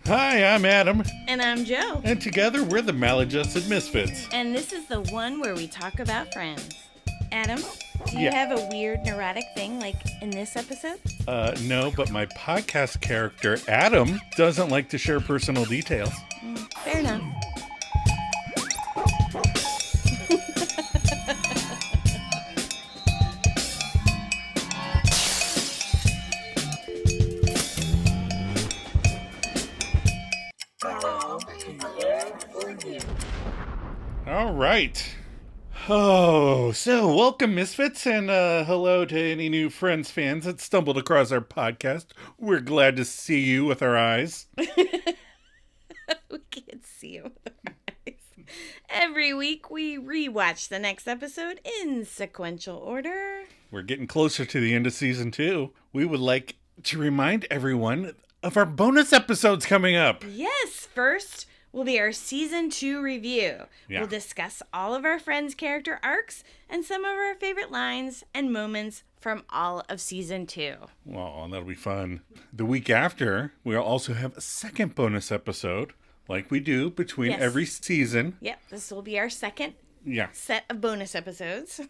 Hi, I'm Adam. And I'm Joe. And together we're the Maladjusted Misfits. And this is the one where we talk about friends. Adam, do you have a weird neurotic thing like in this episode? No, but my podcast character, Adam, doesn't like to share personal details. Fair enough. All right. Oh, so welcome, Misfits, and hello to any new Friends fans that stumbled across our podcast. We're glad to see you with our eyes. We can't see you with our eyes. Every week we rewatch the next episode in sequential order. We're getting closer to the end of season 2. We would like to remind everyone of our bonus episodes coming up. Yes, first will be our season 2 review. Yeah. We'll discuss all of our friends' character arcs and some of our favorite lines and moments from all of season 2. Well, that'll be fun. The week after, we'll also have a second bonus episode, like we do between every season. Yep, this will be our second Yeah. set of bonus episodes.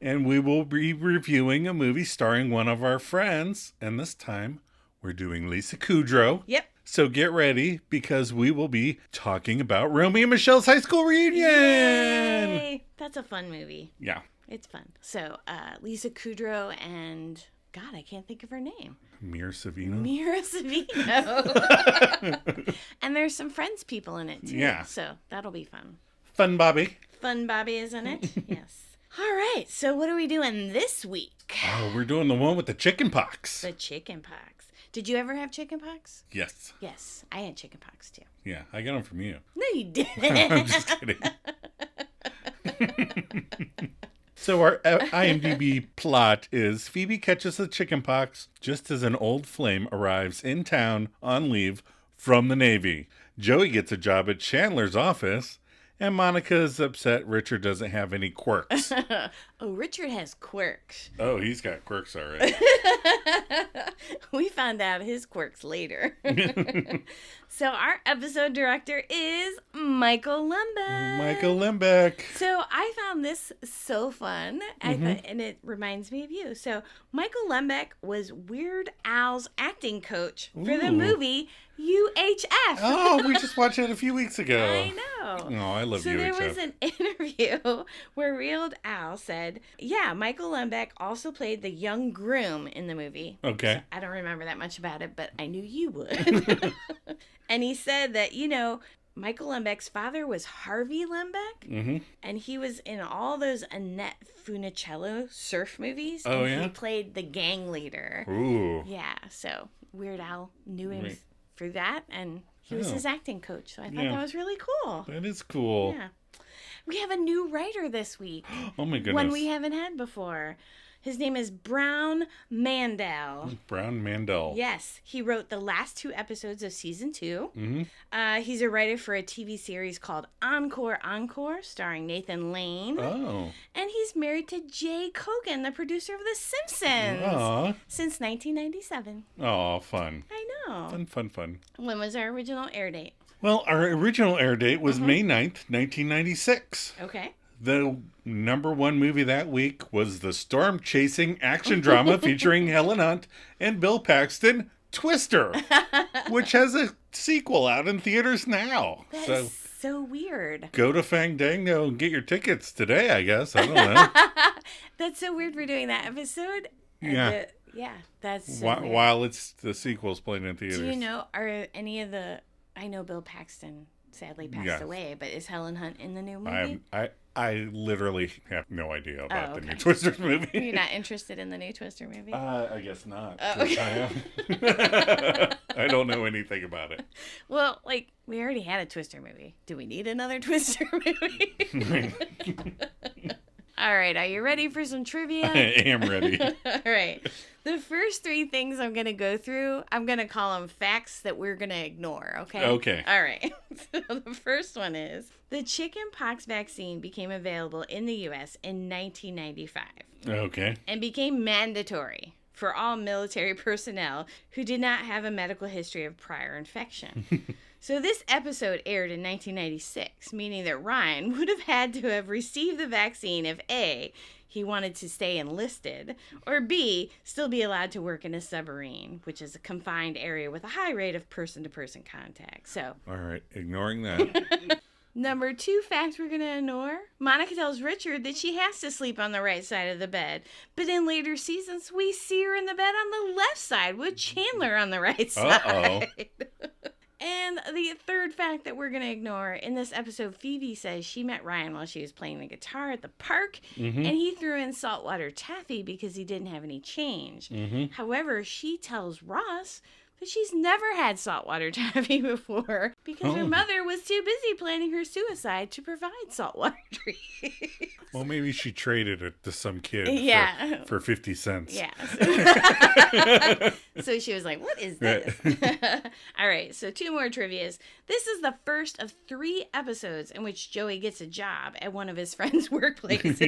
And we will be reviewing a movie starring one of our friends. And this time, we're doing Lisa Kudrow. Yep. So get ready, because we will be talking about Romeo and Michelle's high school reunion. Yay! That's a fun movie. Yeah. It's fun. So, Lisa Kudrow and, God, I can't think of her name. Mira Savino. Mira Savino. And there's some Friends people in it, too. Yeah. So, that'll be fun. Fun Bobby. Fun Bobby is in it? Yes. All right. So, what are we doing this week? Oh, we're doing the one with the chicken pox. The chicken pox. Did you ever have chicken pox? Yes. Yes. I had chicken pox, too. Yeah, I got them from you. No, you didn't. I'm just kidding. So our IMDb plot is Phoebe catches the chicken pox just as an old flame arrives in town on leave from the Navy. Joey gets a job at Chandler's office, and Monica is upset Richard doesn't have any quirks. Oh, Richard has quirks. Oh, he's got quirks already. We found out his quirks later. So our episode director is Michael Lembeck. Michael Lembeck. So I found this so fun, and it reminds me of you. So Michael Lembeck was Weird Al's acting coach for the movie UHF. Oh, we just watched it a few weeks ago. I know. Oh, I love UHF. So there was an interview where Weird Al said, yeah, Michael Lembeck also played the young groom in the movie. Okay. So I don't remember that much about it, but I knew you would. And he said that, Michael Lembeck's father was Harvey Lembeck, and he was in all those Annette Funicello surf movies. Oh, and yeah? He played the gang leader. Ooh. Yeah, so Weird Al knew him through that, and he was his acting coach. So I thought that was really cool. That is cool. Yeah. We have a new writer this week. Oh, my goodness. One we haven't had before. His name is Brown Mandel. Brown Mandel. Yes, he wrote the last 2 episodes of season 2. Mm-hmm. He's a writer for a TV series called Encore Encore, starring Nathan Lane. Oh. And he's married to Jay Kogan, the producer of The Simpsons, Aw. since 1997. Oh, fun. I know. Fun. When was our original air date? Well, our original air date was May 9th, 1996. Okay. The number 1 movie that week was the storm-chasing action drama featuring Helen Hunt and Bill Paxton, Twister, which has a sequel out in theaters now. That's so weird. Go to Fandango and get your tickets today, I guess. I don't know. That's so weird for doing that episode. Yeah. That's so weird. While it's the sequel's playing in theaters. Do you know, are any of the... I know Bill Paxton sadly passed away, but is Helen Hunt in the new movie? I literally have no idea about the new okay. Twister movie. You're not interested in the new Twister movie? I guess not. Oh, okay. I am. I don't know anything about it. Well, we already had a Twister movie. Do we need another Twister movie? All right, are you ready for some trivia? I am ready. All right. The first 3 things I'm going to go through, I'm going to call them facts that we're going to ignore, okay? Okay. All right. So the first one is, the chickenpox vaccine became available in the U.S. in 1995. Okay. And became mandatory for all military personnel who did not have a medical history of prior infection. So this episode aired in 1996, meaning that Ryan would have had to have received the vaccine if A, he wanted to stay enlisted, or B, still be allowed to work in a submarine, which is a confined area with a high rate of person-to-person contact. So, all right, ignoring that. Number 2 fact we're going to ignore. Monica tells Richard that she has to sleep on the right side of the bed. But in later seasons, we see her in the bed on the left side with Chandler on the right side. And the third fact that we're going to ignore, in this episode, Phoebe says she met Ryan while she was playing the guitar at the park, and he threw in saltwater taffy because he didn't have any change. However, she tells Ross that she's never had saltwater taffy before because her mother was too busy planning her suicide to provide saltwater treats. Well, maybe she traded it to some kid for 50 cents. Yeah. So she was like, what is this? All right, so 2 more trivias. This is the first of 3 episodes in which Joey gets a job at one of his friends' workplaces.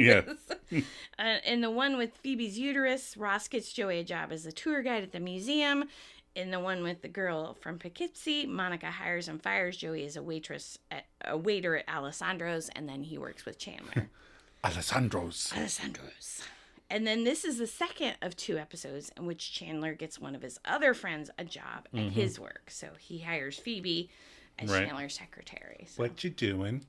In the one with Phoebe's uterus, Ross gets Joey a job as a tour guide at the museum. In the one with the girl from Poughkeepsie, Monica hires and fires Joey as a waiter at Alessandro's, and then he works with Chandler. Alessandro's. And then this is the second of 2 episodes in which Chandler gets one of his other friends a job at his work. So he hires Phoebe as Chandler's secretary. So. What you doing?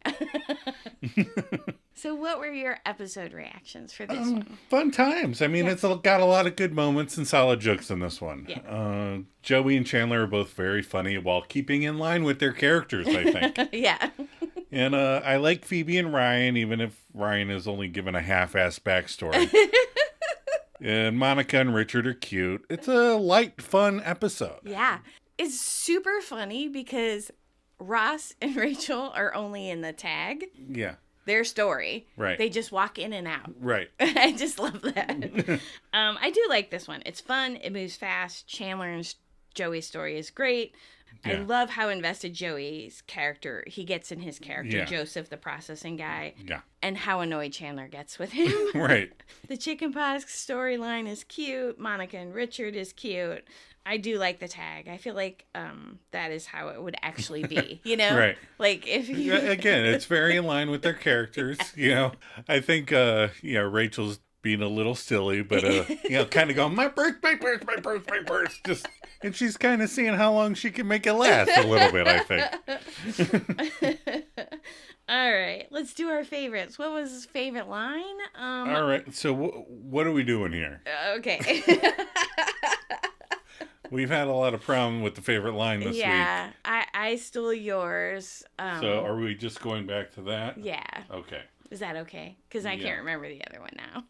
So what were your episode reactions for this one? Fun times. I mean, it's got a lot of good moments and solid jokes in this one. Yeah. Joey and Chandler are both very funny while keeping in line with their characters, I think. Yeah. And I like Phoebe and Ryan, even if Ryan is only given a half-assed backstory. And Monica and Richard are cute. It's a light, fun episode. Yeah. It's super funny because Ross and Rachel are only in the tag. Yeah. Their story. Right. They just walk in and out. Right. I just love that. I do like this one. It's fun. It moves fast. Chandler and Joey's story is great. Yeah. I love how invested Joey's character, he gets in his character, Joseph, the processing guy. Yeah. And how annoyed Chandler gets with him. Right. The chickenpox storyline is cute. Monica and Richard is cute. I do like the tag. I feel like that is how it would actually be, you know? Right. Like if you... Again, it's very in line with their characters, you know? I think, Rachel's being a little silly, but, kind of going, my purse. Just, and she's kind of seeing how long she can make it last a little bit, I think. All right, let's do our favorites. What was his favorite line? All right, so what are we doing here? Okay. We've had a lot of problem with the favorite line this week. Yeah, I stole yours. So are we just going back to that? Yeah. Okay. Is that okay? Because I can't remember the other one now.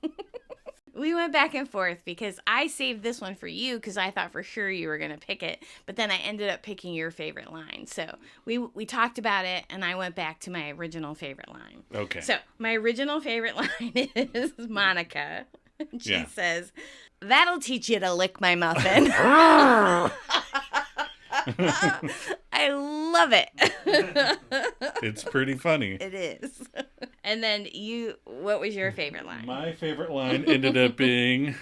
We went back and forth because I saved this one for you because I thought for sure you were going to pick it. But then I ended up picking your favorite line. So we talked about it and I went back to my original favorite line. Okay. So my original favorite line is Monica. She says, "That'll teach you to lick my muffin." I love it. It's pretty funny. It is. And then what was your favorite line? My favorite line ended up being,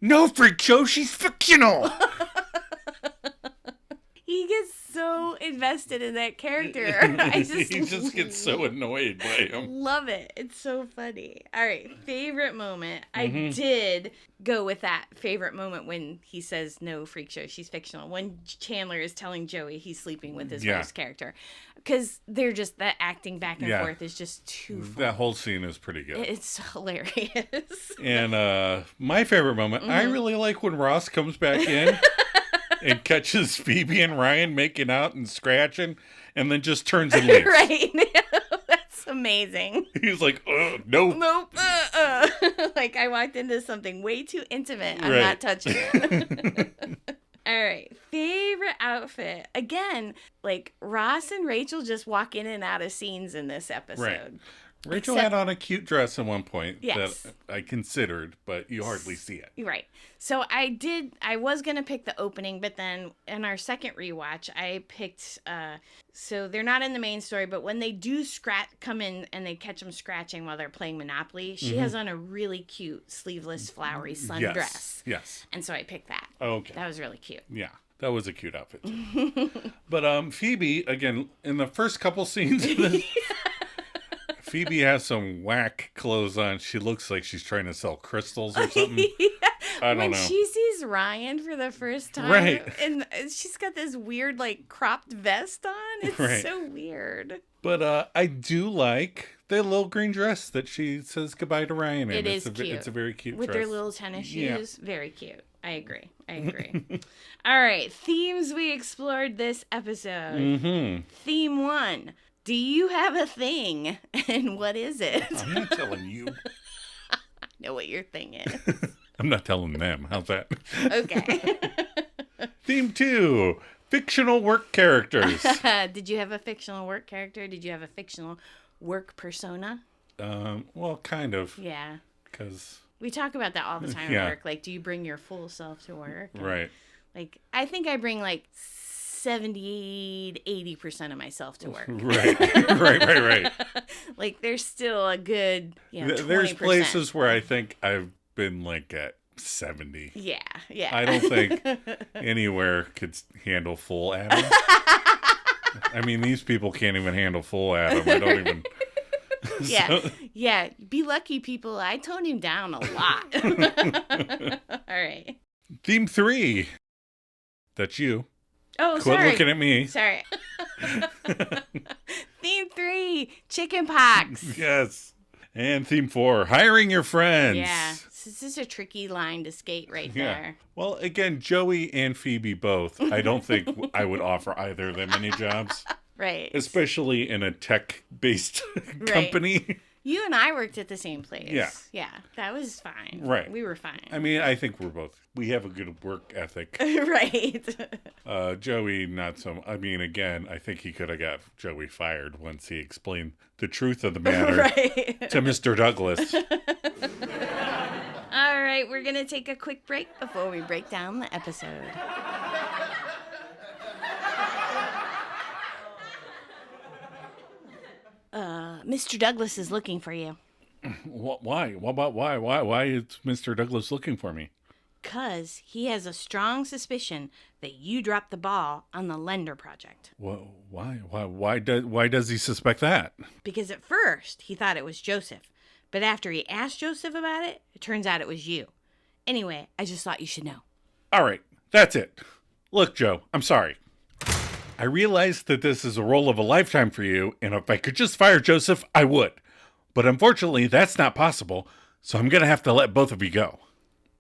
"No, freak show, she's fictional." He gets so invested in that character. He just gets so annoyed by him. Love it. It's so funny. All right, favorite moment. I did go with that favorite moment when he says, "No, freak show, she's fictional." When Chandler is telling Joey he's sleeping with his wife's character. Because they're just, that acting back and forth is just too fun. That whole scene is pretty good. It's hilarious. And my favorite moment, I really like when Ross comes back in and catches Phoebe and Ryan making out and scratching, and then just turns and leaves. Right. That's amazing. He's like, nope. Nope. Like, I walked into something way too intimate. I'm not touching it. All right. Favorite outfit. Again, like, Ross and Rachel just walk in and out of scenes in this episode. Right. Rachel had on a cute dress at one point that I considered, but you hardly see it. Right. So I was going to pick the opening, but then in our second rewatch, I picked, so they're not in the main story, but when they do come in and they catch them scratching while they're playing Monopoly, she has on a really cute sleeveless flowery sundress. Yes. And so I picked that. Okay. That was really cute. Yeah. That was a cute outfit, too. But Phoebe, again, in the first couple scenes of this, Phoebe has some whack clothes on. She looks like she's trying to sell crystals or something. I don't know. When she sees Ryan for the first time, right. And she's got this weird, like, cropped vest on. It's so weird. But I do like the little green dress that she says goodbye to Ryan in. It's cute. It's a very cute With dress. their little tennis shoes. Yeah. Very cute. I agree. All right. Themes we explored this episode. Mm-hmm. Theme 1. Do you have a thing? And what is it? I'm not telling you. I know what your thing is. I'm not telling them. How's that? Okay. Theme 2. Fictional work characters. Did you have a fictional work character? Did you have a fictional work persona? Well, kind of. Yeah. Because we talk about that all the time at work. Like, do you bring your full self to work? And, right. Like, I think I bring like 70-80% of myself to work. Right. Like, there's still a good, 20%. There's places where I think I've been like at 70. Yeah. I don't think anywhere could handle full Adam. I mean, these people can't even handle full Adam. I don't even. Yeah. Be lucky, people. I toned him down a lot. All right. Theme 3. That's you. Oh, Quit sorry. looking at me. Sorry. Theme 3. Chicken pox. Yes. And theme 4. Hiring your friends. Yeah. This is a tricky line to skate right there. Well, again, Joey and Phoebe both. I don't think I would offer either of them any jobs. Right. Especially in a tech-based company. You and I worked at the same place. Yeah. Yeah. That was fine. Right. We were fine. I mean, I think we have a good work ethic. Right. Joey, not so. I mean, again, I think he could have got Joey fired once he explained the truth of the matter to Mr. Douglas. All right, we're going to take a quick break before we break down the episode. Mr. Douglas is looking for you. Why? Why is Mr. Douglas looking for me? 'Cause he has a strong suspicion that you dropped the ball on the lender project. Well, why does he suspect that? Because at first he thought it was Joseph, but after he asked Joseph about it, it turns out it was you. Anyway, I just thought you should know. All right, that's it. Look, Joe, I'm sorry. I realize that this is a role of a lifetime for you, and if I could just fire Joseph, I would. But unfortunately, that's not possible, so I'm going to have to let both of you go.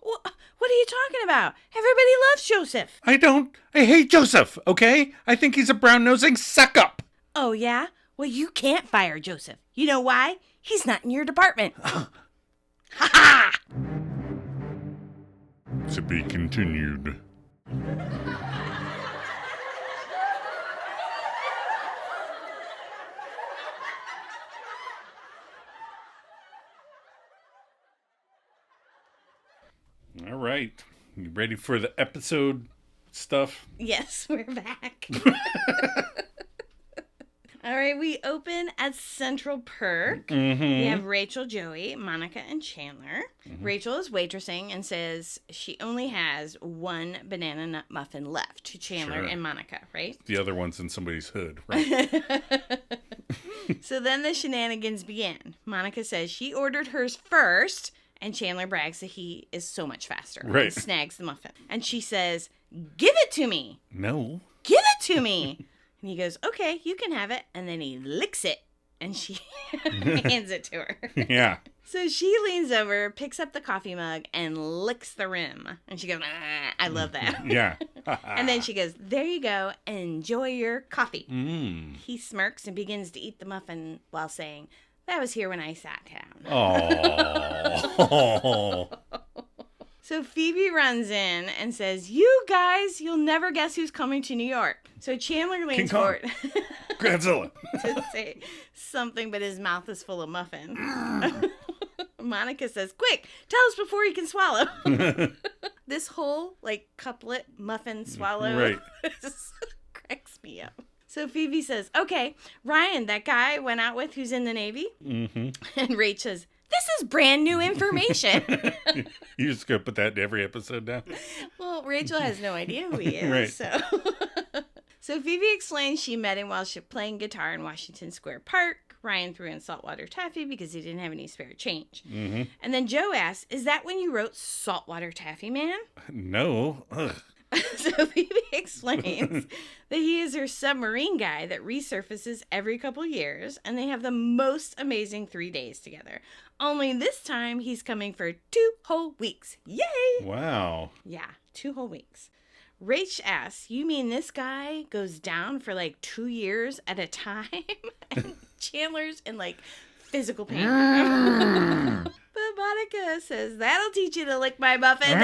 What are you talking about? Everybody loves Joseph. I don't. I hate Joseph, okay? I think he's a brown-nosing suck-up. Oh, yeah? Well, you can't fire Joseph. You know why? He's not in your department. Ha-ha! To be continued. All right. You ready for the episode stuff? Yes, we're back. All right, we open at Central Perk. Mm-hmm. We have Rachel, Joey, Monica, and Chandler. Mm-hmm. Rachel is waitressing and says she only has one banana nut muffin left to Chandler and Monica, right? The other one's in somebody's hood, right? So then the shenanigans begin. Monica says she ordered hers first, and Chandler brags that he is so much faster. Right. And snags the muffin. And she says, "Give it to me." No. "Give it to me." And he goes, "Okay, you can have it." And then he licks it, and she hands it to her. Yeah. So she leans over, picks up the coffee mug, and licks the rim. And she goes, "Ah, I love that." Yeah. And then she goes, "There you go. Enjoy your coffee." Mm. He smirks and begins to eat the muffin while saying, "That was here when I sat down." Oh. So Phoebe runs in and says, "You guys, you'll never guess who's coming to New York." So Chandler leans forward Godzilla. to say something, but his mouth is full of muffin. Monica says, "Quick, tell us before he can swallow." This whole, couplet, muffin, swallow, just cracks me up. So Phoebe says, "Okay, Ryan, that guy I went out with who's in the Navy." Mm-hmm. And Rach says, This is brand new information. You just gonna put that in every episode now? Well, Rachel has no idea who he is. Right. So Phoebe explains she met him while she was playing guitar in Washington Square Park. Ryan threw in saltwater taffy because he didn't have any spare change. Mm-hmm. And then Joe asks, is that when you wrote Saltwater Taffy Man? No. Ugh. So Phoebe explains that he is her submarine guy that resurfaces every couple years, and they have the most amazing 3 days together. Only this time he's coming for 2 whole weeks. Yay! Wow. Yeah, 2 whole weeks. Rach asks, you mean this guy goes down for like 2 years at a time? And Chandler's in like physical pain. But Monica says, that'll teach you to lick my muffin.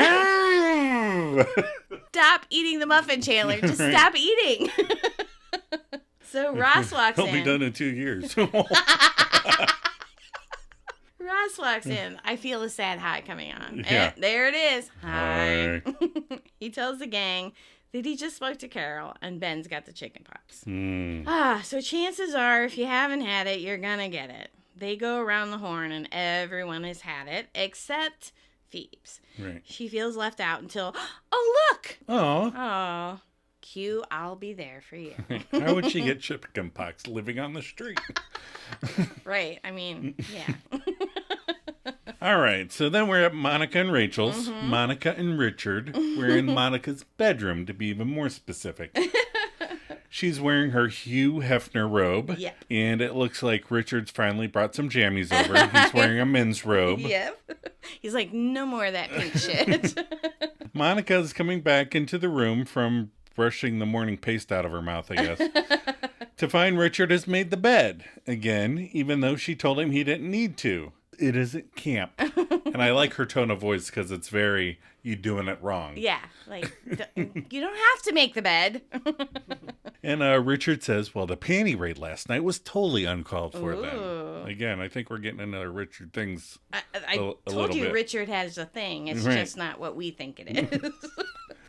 Stop eating the muffin, Chandler. Just stop eating. So Ross walks in. He'll be done in 2 years. Ross walks in. I feel a sad hi coming on. Yeah. And there it is. Hi. Hi. He tells the gang that he just spoke to Carol and Ben's got the chicken pox. So chances are, if you haven't had it, you're going to get it. They go around the horn and everyone has had it except Phoebe's. Right. She feels left out until, oh, look. Oh. Cue, I'll be there for you. How would she get chicken pox living on the street? Right. I mean, yeah. All right. So then we're at Monica and Rachel's. Mm-hmm. Monica and Richard. We're in Monica's bedroom, to be even more specific. She's wearing her Hugh Hefner robe. Yep. And it looks like Richard's finally brought some jammies over. He's wearing a men's robe. Yep. He's like, no more of that pink shit. Monica's coming back into the room from brushing the morning paste out of her mouth, I guess, to find Richard has made the bed again, even though she told him he didn't need to. It isn't camp. And I like her tone of voice because it's very, you doing it wrong. Yeah, like, you don't have to make the bed. And Richard says, well, the panty raid last night was totally uncalled for. Ooh. Then. Again, I think we're getting into Richard things I told you bit. Richard has a thing. It's right. just not what we think it is.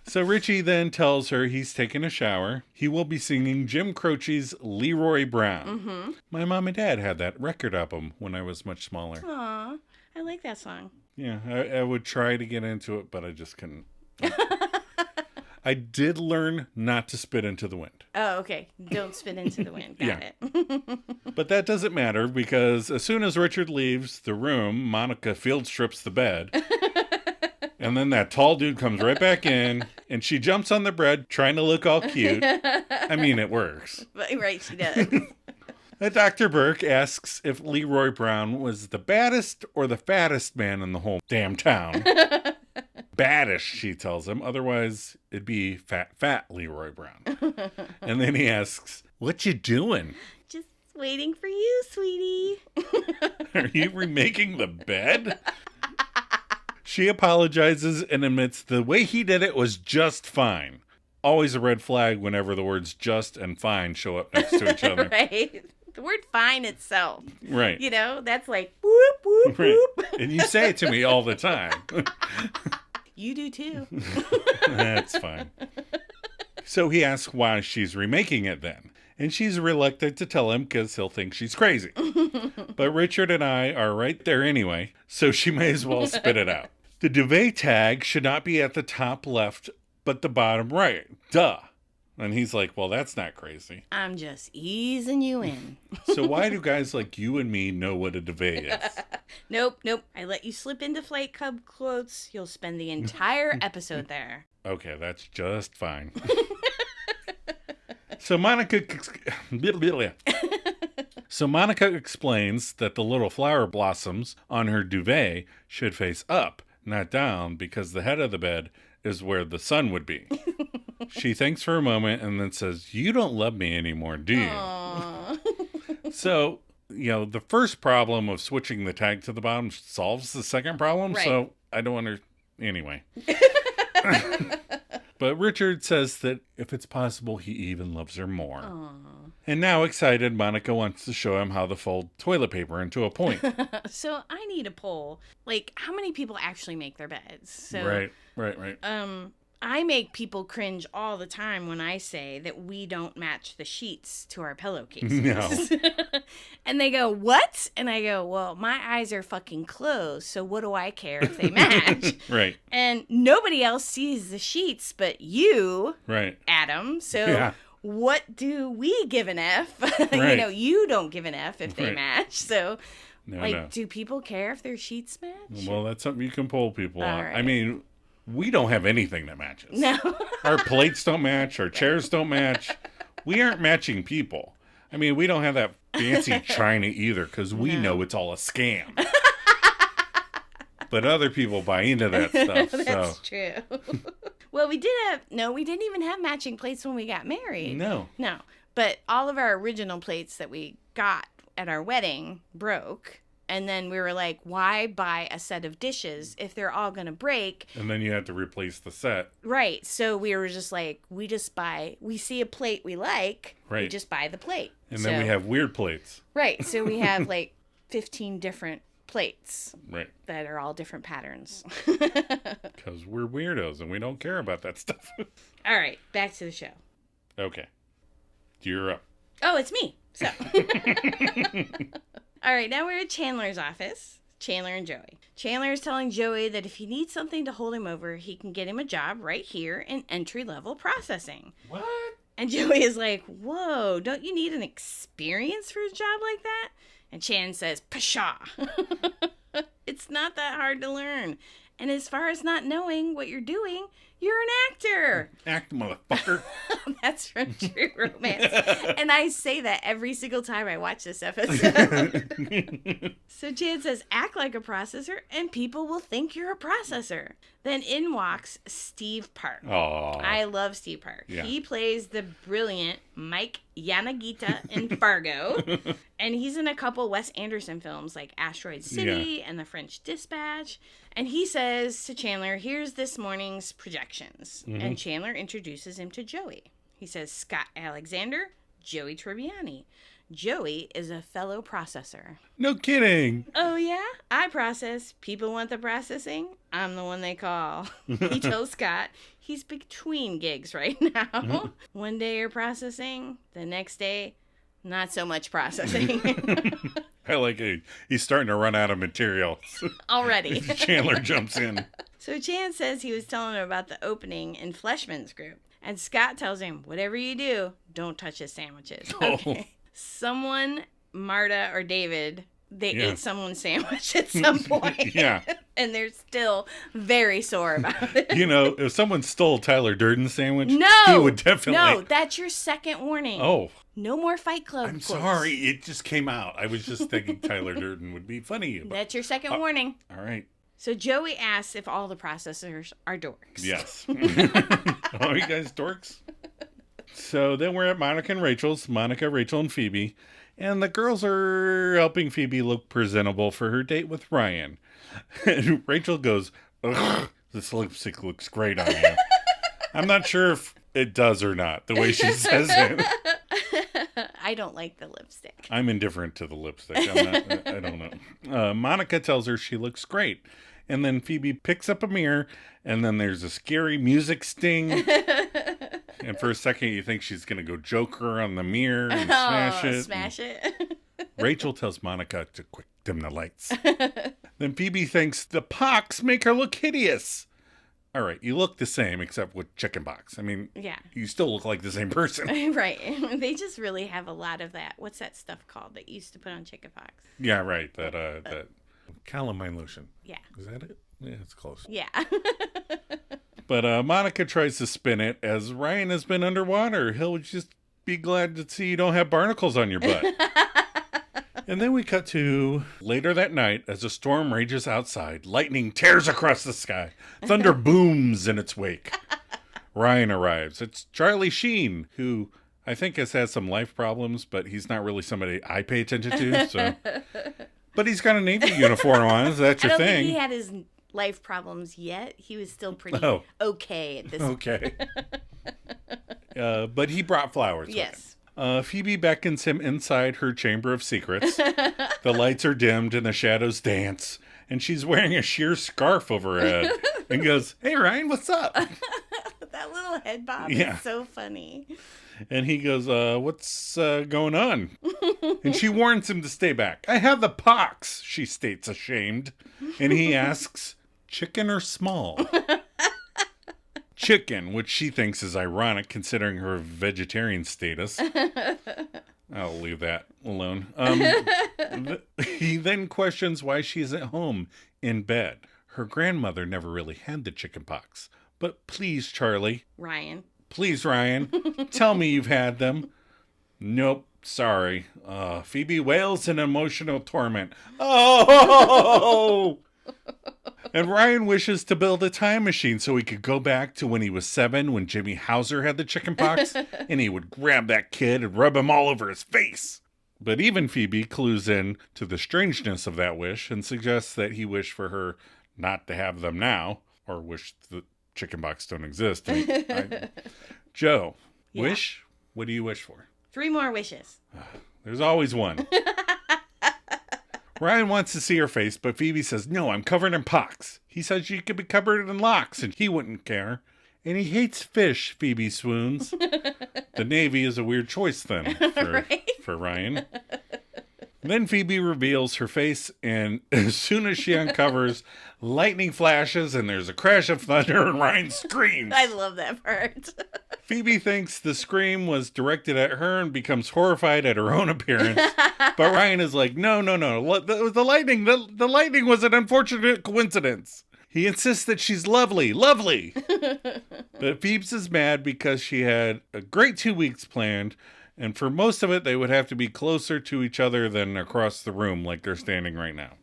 So Richie then tells her he's taking a shower. He will be singing Jim Croce's Leroy Brown. Mm-hmm. My mom and dad had that record album when I was much smaller. Aw, I like that song. Yeah, I would try to get into it, but I just couldn't. I did learn not to spit into the wind. Oh, okay. Don't spit into the wind. Got it. But that doesn't matter because as soon as Richard leaves the room, Monica field strips the bed. And then that tall dude comes right back in, and she jumps on the bed trying to look all cute. I mean, it works. Right, she does. Dr. Burke asks if Leroy Brown was the baddest or the fattest man in the whole damn town. Baddish, she tells him. Otherwise, it'd be fat Leroy Brown. And then he asks, what you doing? Just waiting for you, sweetie. Are you remaking the bed? She apologizes and admits the way he did it was just fine. Always a red flag whenever the words just and fine show up next to each other. Right. The word fine itself. Right. You know, that's like whoop, whoop, right. whoop. And you say it to me all the time. You do too. That's fine. So he asks why she's remaking it then. And she's reluctant to tell him because he'll think she's crazy. But Richard and I are right there anyway, so she may as well spit it out. The duvet tag should not be at the top left, but the bottom right. Duh. And he's like, well, that's not crazy. I'm just easing you in. So why do guys like you and me know what a duvet is? Nope. I let you slip into Flight Club clothes. You'll spend the entire episode there. Okay, that's just fine. So Monica explains that the little flower blossoms on her duvet should face up, not down, because the head of the bed is where the sun would be. She thinks for a moment and then says, you don't love me anymore, do you? So, the first problem of switching the tag to the bottom solves the second problem. Right. So I don't understand. Anyway. But Richard says that if it's possible, he even loves her more. Aww. And now, excited, Monica wants to show him how to fold toilet paper into a point. So I need a poll. Like, how many people actually make their beds? So, Right. I make people cringe all the time when I say that we don't match the sheets to our pillowcases. No. And they go, what? And I go, well, my eyes are fucking closed, so what do I care if they match? Right. And nobody else sees the sheets but you, Right. Adam. So what do we give an F? Right. You don't give an F if they Right. match. So, No. do people care if their sheets match? Well, that's something you can poll people on. right. I mean, we don't have anything that matches. No. Our plates don't match. Our chairs don't match. We aren't matching people. I mean, we don't have that fancy china either because we know it's all a scam. But other people buy into that stuff. That's true. Well, we didn't even have matching plates when we got married. No. But all of our original plates that we got at our wedding broke. And then we were like, why buy a set of dishes if they're all going to break? And then you have to replace the set. Right. So we were just like, we see a plate we like, Right. we just buy the plate. And then we have weird plates. Right. So we have like 15 different plates. Right. That are all different patterns. Because we're weirdos and we don't care about that stuff. All right. Back to the show. Okay. You're up. Oh, it's me. So. All right, now we're at Chandler's office. Chandler and Joey. Chandler is telling Joey that if he needs something to hold him over, he can get him a job right here in entry-level processing. What? And Joey is like, whoa, don't you need an experience for a job like that? And Chan says, pshaw. It's not that hard to learn. And as far as not knowing what you're doing, you're an actor. Act, motherfucker. That's from True Romance. And I say that every single time I watch this episode. So Chan says, act like a processor and people will think you're a processor. Then in walks Steve Park. Aw. I love Steve Park. Yeah. He plays the brilliant Mike Yanagita in Fargo. And he's in a couple Wes Anderson films like Asteroid City and The French Dispatch. And he says to Chandler, here's this morning's projections. Mm-hmm. And Chandler introduces him to Joey. He says, Scott Alexander, Joey Tribbiani. Joey is a fellow processor. No kidding. Oh, yeah? I process. People want the processing. I'm the one they call. He tells Scott he's between gigs right now. Mm-hmm. One day you're processing. The next day, not so much processing. I like it. He's starting to run out of material. Already. Chandler jumps in. So Chan says he was telling him about the opening in Fleshman's group. And Scott tells him, whatever you do, don't touch his sandwiches. Okay. Oh. Someone, Marta or David, they ate someone's sandwich at some point. Yeah. And they're still very sore about it. If someone stole Tyler Durden's sandwich, no, he would definitely. No, that's your second warning. Oh. No more Fight Club. I'm sorry. It just came out. I was just thinking Tyler Durden would be funny. But... That's your second warning. All right. So Joey asks if all the processors are dorks. Yes. Oh, you guys dorks? So then we're at Monica and Rachel's. Monica, Rachel, and Phoebe. And the girls are helping Phoebe look presentable for her date with Ryan. And Rachel goes, ugh, this lipstick looks great on you. I'm not sure if it does or not, the way she says it. I don't like the lipstick. I'm indifferent to the lipstick. I don't know. Monica tells her she looks great. And then Phoebe picks up a mirror, and then there's a scary music sting. And for a second, you think she's going to go Joker on the mirror and smash it. Smash it. Rachel tells Monica to quick dim the lights. Then Phoebe thinks the pox make her look hideous. All right, you look the same except with chicken pox. I mean, you still look like the same person. Right. They just really have a lot of that. What's that stuff called that you used to put on chicken pox? Yeah, right. That calamine lotion. Yeah. Is that it? Yeah, it's close. Yeah. But Monica tries to spin it as Ryan has been underwater. He'll just be glad to see you don't have barnacles on your butt. And then we cut to later that night as a storm rages outside. Lightning tears across the sky. Thunder booms in its wake. Ryan arrives. It's Charlie Sheen, who I think has had some life problems, but he's not really somebody I pay attention to. So, but he's got a Navy uniform on. Is that your thing? I don't think he had his life problems yet. He was still pretty okay at this point. Okay. But he brought flowers. Yes. Phoebe beckons him inside her chamber of secrets. The lights are dimmed and the shadows dance. And she's wearing a sheer scarf over her head. And goes, hey, Ryan, what's up? That little head bob Yeah. is so funny. And he goes, what's going on? And she warns him to stay back. I have the pox, she states, ashamed. And he asks, chicken or small? Chicken, which she thinks is ironic considering her vegetarian status. I'll leave that alone. He then questions why she's at home in bed. Her grandmother never really had the chicken pox. But please, Charlie. Ryan. Please, Ryan. Tell me you've had them. Nope. Sorry. Phoebe wails in emotional torment. Oh! And Ryan wishes to build a time machine so he could go back to when he was 7, when Jimmy Hauser had the chickenpox, and he would grab that kid and rub him all over his face. But even Phoebe clues in to the strangeness of that wish and suggests that he wished for her not to have them now, or wish the chickenpox don't exist. Joe, Yeah. wish? What do you wish for? 3 more wishes. There's always one. Ryan wants to see her face, but Phoebe says, no, I'm covered in pox. He says she could be covered in locks, and he wouldn't care. And he hates fish, Phoebe swoons. The Navy is a weird choice, then, for Ryan. Then Phoebe reveals her face, and as soon as she uncovers, lightning flashes, and there's a crash of thunder, and Ryan screams. I love that part. Phoebe thinks the scream was directed at her and becomes horrified at her own appearance. But Ryan is like, no. The lightning was an unfortunate coincidence. He insists that she's lovely. But Phoebes is mad because she had a great 2 weeks planned. And for most of it, they would have to be closer to each other than across the room like they're standing right now.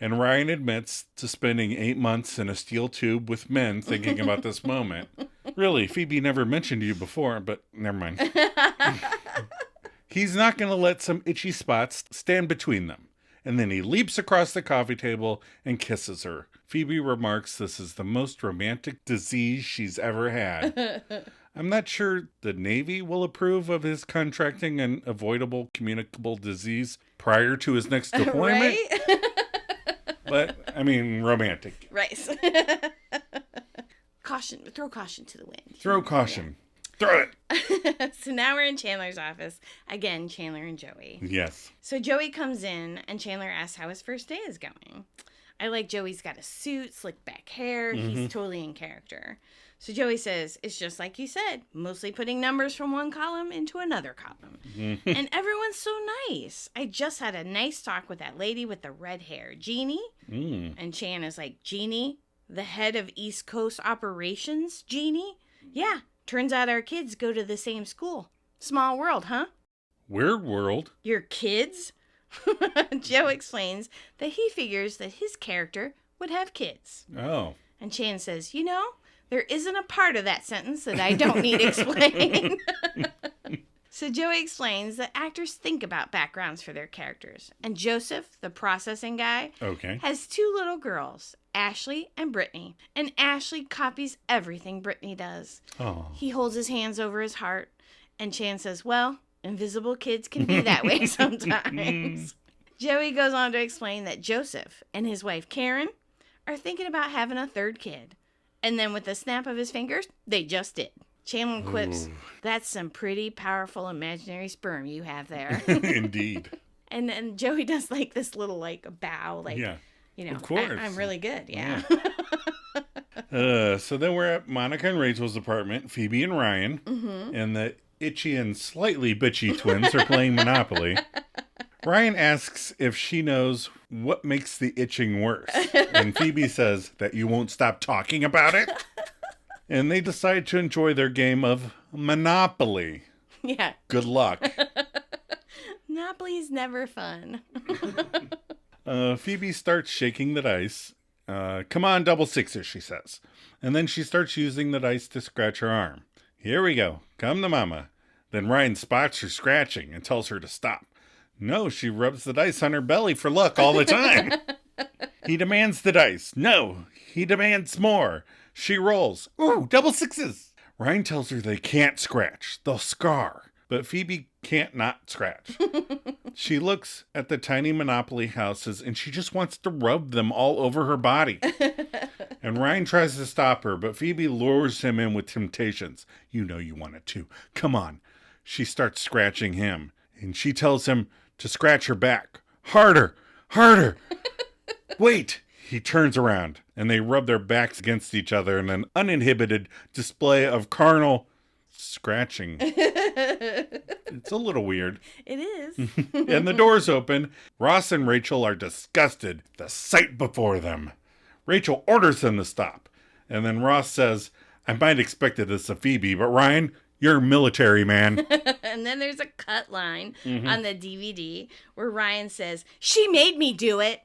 And Ryan admits to spending 8 months in a steel tube with men thinking about this moment. Really, Phoebe never mentioned you before, but never mind. He's not going to let some itchy spots stand between them. And then he leaps across the coffee table and kisses her. Phoebe remarks this is the most romantic disease she's ever had. I'm not sure the Navy will approve of his contracting an avoidable communicable disease prior to his next deployment. Right? But, I mean, romantic. Right. Throw caution to the wind. Throw caution. Throw it. So now we're in Chandler's office. Again, Chandler and Joey. Yes. So Joey comes in and Chandler asks how his first day is going. I like Joey's got a suit, slick back hair. Mm-hmm. He's totally in character. So Joey says, it's just like you said, mostly putting numbers from one column into another column. Mm-hmm. And everyone's so nice. I just had a nice talk with that lady with the red hair, Jeannie. Mm. And Chan is like, Jeannie, the head of East Coast operations, Jeannie? Yeah, turns out our kids go to the same school. Small world, huh? Weird world. Your kids? Joe explains that he figures that his character would have kids. Oh. And Chan says, there isn't a part of that sentence that I don't need explained. So Joey explains that actors think about backgrounds for their characters. And Joseph, the processing guy, has 2 little girls, Ashley and Brittany. And Ashley copies everything Brittany does. Oh. He holds his hands over his heart. And Chan says, well, invisible kids can be that way sometimes. Joey goes on to explain that Joseph and his wife Karen are thinking about having a 3rd kid. And then with a snap of his fingers, they just did. Chandler quips, that's some pretty powerful imaginary sperm you have there. Indeed. And then Joey does like this little bow, of course. I'm really good, yeah. So then we're at Monica and Rachel's apartment, Phoebe and Ryan, and the itchy and slightly bitchy twins are playing Monopoly. Ryan asks if she knows what makes the itching worse. And Phoebe says that you won't stop talking about it. And they decide to enjoy their game of Monopoly. Yeah. Good luck. Monopoly's never fun. Phoebe starts shaking the dice. Come on, double sixes, she says. And then she starts using the dice to scratch her arm. Here we go. Come to mama. Then Ryan spots her scratching and tells her to stop. No, she rubs the dice on her belly for luck all the time. He demands the dice. No, he demands more. She rolls. Ooh, double sixes. Ryan tells her they can't scratch. They'll scar. But Phoebe can't not scratch. She looks at the tiny Monopoly houses and she just wants to rub them all over her body. And Ryan tries to stop her, but Phoebe lures him in with temptations. You know you want it too. Come on. She starts scratching him, and she tells him to scratch her back. Harder, harder. Wait. He turns around, and they rub their backs against each other in an uninhibited display of carnal scratching. It's a little weird. It is. And the doors open. Ross and Rachel are disgusted. The sight before them. Rachel orders them to stop. And then Ross says, I might expected this of Phoebe, but Ryan, you're a military man. And then there's a cut line on the DVD where Ryan says, she made me do it.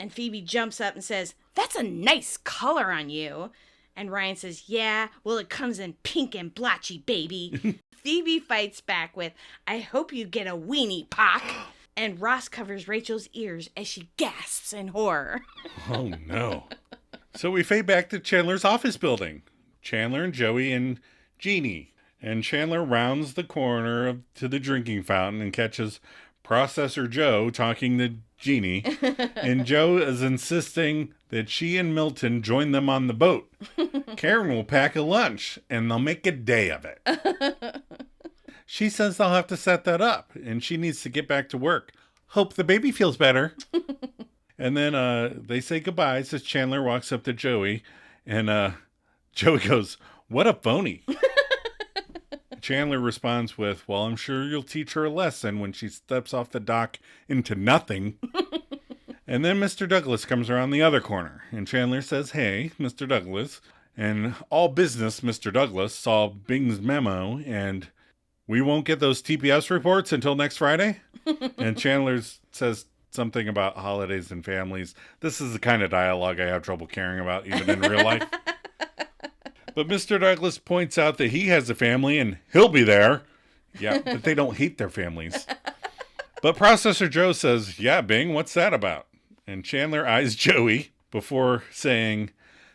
And Phoebe jumps up and says, that's a nice color on you. And Ryan says, yeah, well, it comes in pink and blotchy, baby. Phoebe fights back with, I hope you get a weenie, Pock. And Ross covers Rachel's ears as she gasps in horror. Oh, no. So we fade back to Chandler's office building. Chandler and Joey and Jeannie. And Chandler rounds the corner to the drinking fountain and catches Processor Joe talking to Jeannie. And Joe is insisting that she and Milton join them on the boat. Karen will pack a lunch and they'll make a day of it. She says they'll have to set that up and she needs to get back to work. Hope the baby feels better. And then they say goodbyes as Chandler walks up to Joey. And Joey goes, what a phony. Chandler responds with, well, I'm sure you'll teach her a lesson when she steps off the dock into nothing. And then Mr. Douglas comes around the other corner. And Chandler says, hey, Mr. Douglas. And all business, Mr. Douglas saw Bing's memo and we won't get those TPS reports until next Friday. And Chandler says something about holidays and families. This is the kind of dialogue I have trouble caring about, even in real life. But Mr. Douglas points out that he has a family and he'll be there. Yeah, but they don't hate their families. But Processor Joe says, yeah, Bing, what's that about? And Chandler eyes Joey before saying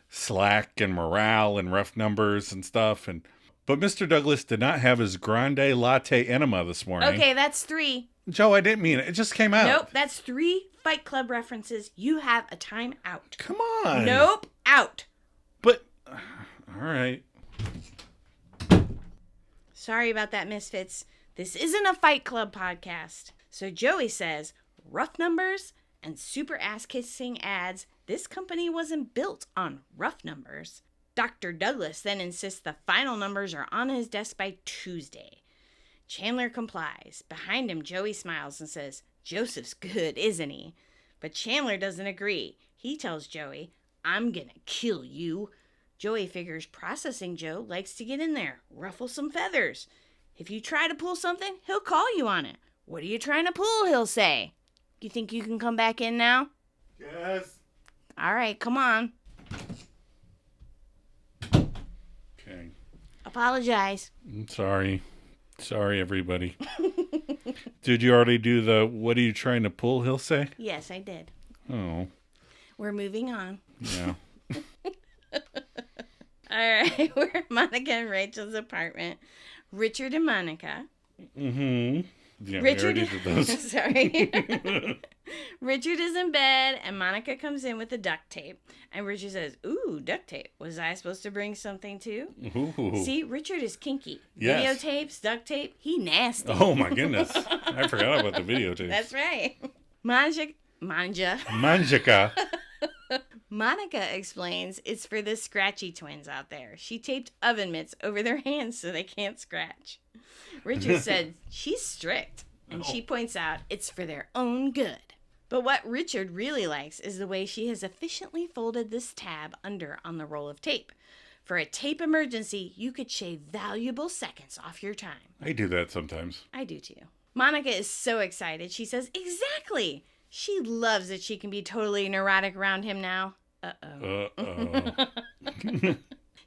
slack and morale and rough numbers and stuff. But Mr. Douglas did not have his grande latte enema this morning. Okay, that's 3. Joe, I didn't mean it. It just came out. Nope, that's 3 Fight Club references. You have a time out. Come on. Nope, out. But, all right. Sorry about that, Misfits. This isn't a Fight Club podcast. So Joey says, rough numbers and super ass-kissing ads. This company wasn't built on rough numbers. Dr. Douglas then insists the final numbers are on his desk by Tuesday. Chandler complies. Behind him, Joey smiles and says, Joseph's good, isn't he? But Chandler doesn't agree. He tells Joey, I'm gonna kill you. Joey figures Processing Joe likes to get in there, ruffle some feathers. If you try to pull something, he'll call you on it. What are you trying to pull, he'll say. You think you can come back in now? Yes. All right, come on. Okay. Apologize. I'm sorry. Sorry, everybody. Did you already do the what are you trying to pull, he'll say? Yes, I did. Oh. We're moving on. Yeah. All right, we're at Monica and Rachel's apartment. Richard and Monica. Mm-hmm. Yeah, Richard, we already did those. Sorry. Richard is in bed, and Monica comes in with the duct tape. And Richard says, ooh, duct tape. Was I supposed to bring something too? Ooh. See, Richard is kinky. Yes. Videotapes, duct tape, he nasty. Oh, my goodness. I forgot about the videotapes. That's right. Manjika. Monica explains it's for the scratchy twins out there. She taped oven mitts over their hands so they can't scratch. Richard said she's strict, and she points out it's for their own good. But what Richard really likes is the way she has efficiently folded this tab under on the roll of tape. For a tape emergency, you could shave valuable seconds off your time. I do that sometimes. I do too. Monica is so excited. She says, exactly. She loves that she can be totally neurotic around him now. Uh-oh. Uh-oh.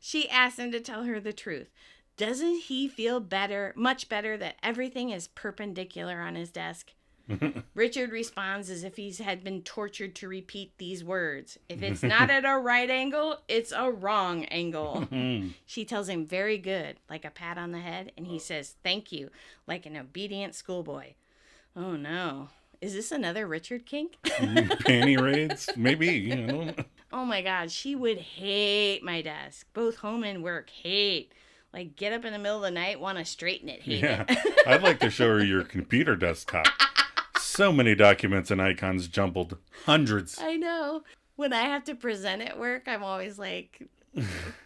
She asks him to tell her the truth. Doesn't he feel better, much better, that everything is perpendicular on his desk? Richard responds as if he had been tortured to repeat these words. If it's not at a right angle, it's a wrong angle. She tells him very good, like a pat on the head, and he says thank you, like an obedient schoolboy. Oh no. Is this another Richard kink? Panty raids? Maybe, you know. Oh my God, she would hate my desk. Both home and work, hate. Like, get up in the middle of the night, want to straighten it, hate it. I'd like to show her your computer desktop. So many documents and icons jumbled. Hundreds. I know. When I have to present at work, I'm always like,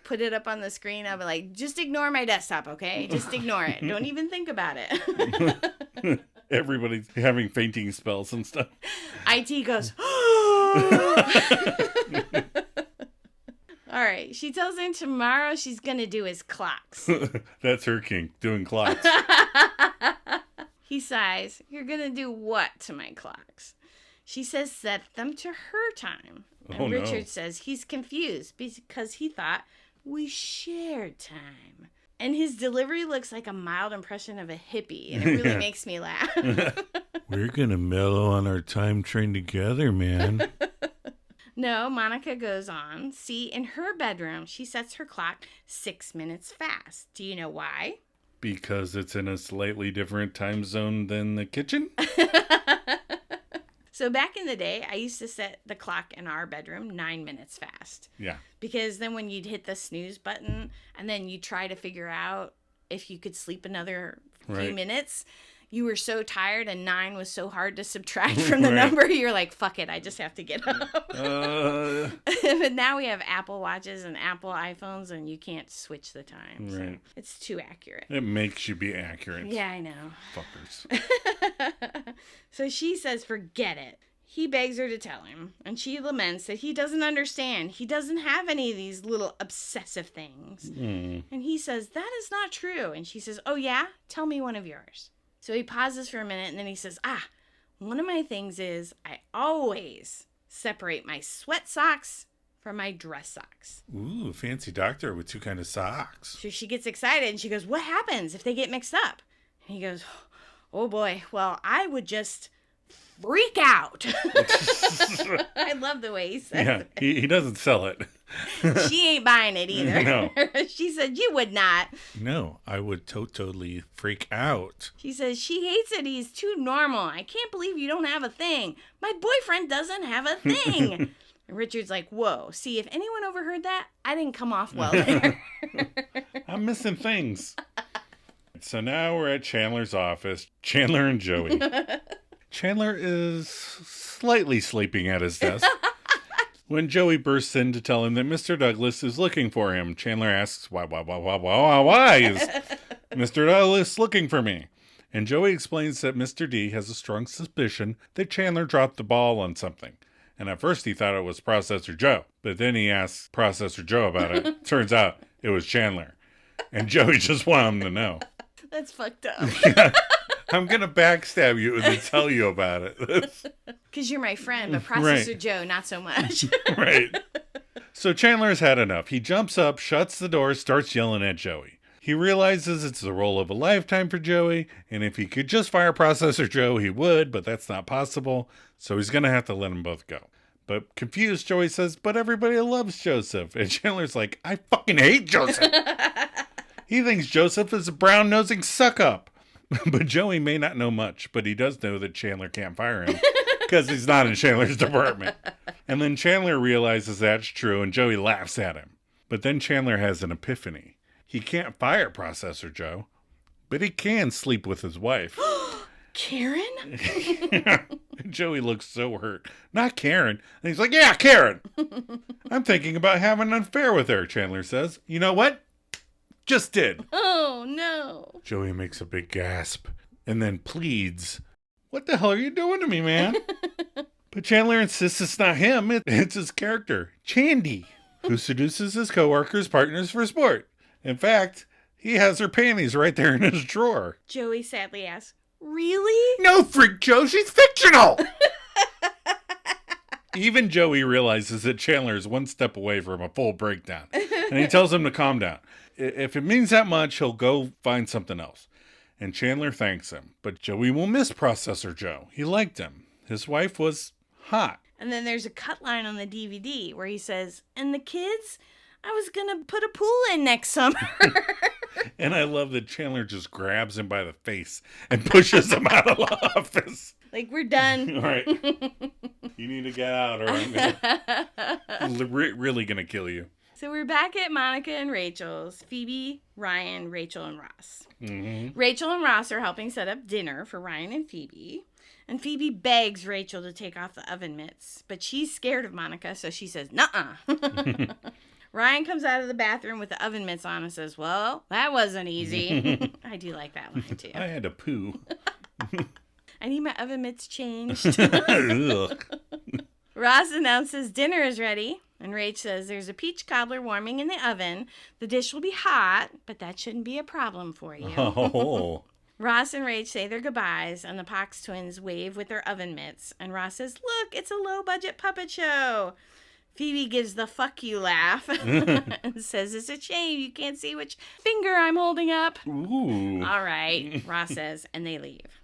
put it up on the screen. I'll be like, just ignore my desktop, okay? Just ignore it. Don't even think about it. Everybody's having fainting spells and stuff. IT goes, all right. She tells him tomorrow she's going to do his clocks. That's her kink, doing clocks. He sighs, you're going to do what to my clocks? She says set them to her time. And Richard says he's confused because he thought we shared time. And his delivery looks like a mild impression of a hippie, and it really makes me laugh. We're going to mellow on our time train together, man. No, Monica goes on. See, in her bedroom, she sets her clock 6 minutes fast. Do you know why? Because it's in a slightly different time zone than the kitchen? So back in the day, I used to set the clock in our bedroom 9 minutes fast. Yeah. Because then when you'd hit the snooze button and then you try to figure out if you could sleep another few minutes, you were so tired and 9 was so hard to subtract from the number, you're like, fuck it, I just have to get up. But now we have Apple Watches and Apple iPhones and you can't switch the time. Right. So it's too accurate. It makes you be accurate. Yeah, I know. Fuckers. So she says, forget it. He begs her to tell him, and she laments that he doesn't understand. He doesn't have any of these little obsessive things. And he says, that is not true. And she says, oh yeah? Tell me one of yours. So he pauses for a minute, and then he says, one of my things is I always separate my sweat socks from my dress socks. Ooh, fancy doctor with 2 kinds of socks. So she gets excited, and she goes, what happens if they get mixed up? And he goes, oh boy, well, I would just freak out. I love the way he says it. He doesn't sell it. She ain't buying it either. No. She said, you would not. No, I would totally freak out. She says, she hates it. He's too normal. I can't believe you don't have a thing. My boyfriend doesn't have a thing. And Richard's like, whoa, see, if anyone overheard that, I didn't come off well there. I'm missing things. So now we're at Chandler's office. Chandler and Joey. Chandler is slightly sleeping at his desk. When Joey bursts in to tell him that Mr. Douglas is looking for him, Chandler asks, why is Mr. Douglas looking for me? And Joey explains that Mr. D has a strong suspicion that Chandler dropped the ball on something. And at first he thought it was Processor Joe, but then he asked Processor Joe about it. Turns out it was Chandler. And Joey just wanted him to know. That's fucked up. Yeah. I'm going to backstab you and tell you about it. Because you're my friend, but Processor Joe, not so much. Right. So Chandler's had enough. He jumps up, shuts the door, starts yelling at Joey. He realizes it's the role of a lifetime for Joey, and if he could just fire Processor Joe, he would, but that's not possible, so he's going to have to let them both go. But confused, Joey says, but everybody loves Joseph. And Chandler's like, I fucking hate Joseph. He thinks Joseph is a brown-nosing suck-up. But Joey may not know much, but he does know that Chandler can't fire him because he's not in Chandler's department. And then Chandler realizes that's true, and Joey laughs at him. But then Chandler has an epiphany. He can't fire Processor Joe, but he can sleep with his wife. Karen? Joey looks so hurt. Not Karen. And he's like, yeah, Karen. I'm thinking about having an affair with her, Chandler says. You know what? Just did. Oh, no. Joey makes a big gasp and then pleads, what the hell are you doing to me, man? But Chandler insists it's not him. It's his character, Chandy, who seduces his coworkers' partners for sport. In fact, he has her panties right there in his drawer. Joey sadly asks, really? No, Freak Joe, she's fictional. Even Joey realizes that Chandler is one step away from a full breakdown. And he tells him to calm down. If it means that much, he'll go find something else. and Chandler thanks him. But Joey will miss Processor Joe. He liked him. His wife was hot. And then there's a cut line on the DVD where he says, and the kids, I was going to put a pool in next summer. And I love that Chandler just grabs him by the face and pushes him out of the office. Like, we're done. All right. You need to get out or I'm really going to kill you. So we're back at Monica and Rachel's. Phoebe, Ryan, Rachel, and Ross. Mm-hmm. Rachel and Ross are helping set up dinner for Ryan and Phoebe. And Phoebe begs Rachel to take off the oven mitts. But she's scared of Monica, so she says, nuh-uh. Ryan comes out of the bathroom with the oven mitts on and says, well, that wasn't easy. I do like that line, too. I had to poo. I need my oven mitts changed. Ross announces dinner is ready. And Rach says, there's a peach cobbler warming in the oven. The dish will be hot, but that shouldn't be a problem for you. Oh. Ross and Rach say their goodbyes, and the Pox twins wave with their oven mitts. And Ross says, look, it's a low-budget puppet show. Phoebe gives the fuck you laugh and says, it's a shame you can't see which finger I'm holding up. Ooh. All right, Ross says, and they leave.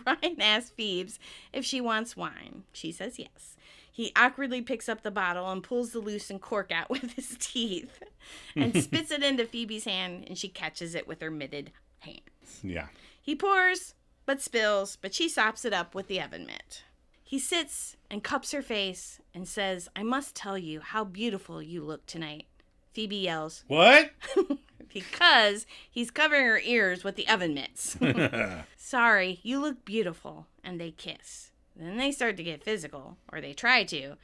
Ryan asks Phoebe if she wants wine. She says yes. He awkwardly picks up the bottle and pulls the loosened cork out with his teeth and spits it into Phoebe's hand, and she catches it with her mitted hands. Yeah. He pours, but spills, but she sops it up with the oven mitt. He sits and cups her face and says, I must tell you how beautiful you look tonight. Phoebe yells, What? Because he's covering her ears with the oven mitts. Sorry, you look beautiful. And they kiss. Then they start to get physical, or they try to,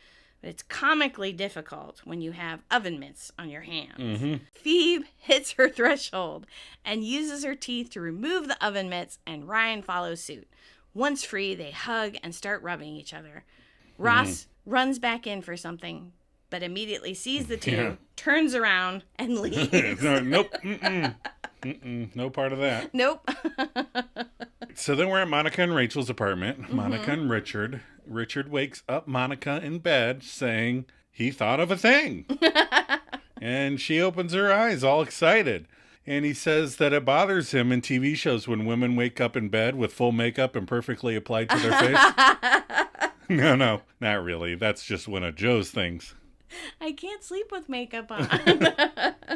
but it's comically difficult when you have oven mitts on your hands. Mm-hmm. Phoebe hits her threshold and uses her teeth to remove the oven mitts, and Ryan follows suit. Once free, they hug and start rubbing each other. Ross runs back in for something, but immediately sees the two, turns around, and leaves. Nope. Mm-mm. Mm-mm. No part of that. Nope. So then we're at Monica and Rachel's apartment. Mm-hmm. Monica and Richard. Richard wakes up Monica in bed saying he thought of a thing. And she opens her eyes all excited. And he says that it bothers him in TV shows when women wake up in bed with full makeup and perfectly applied to their face. No, not really. That's just one of Joe's things. I can't sleep with makeup on.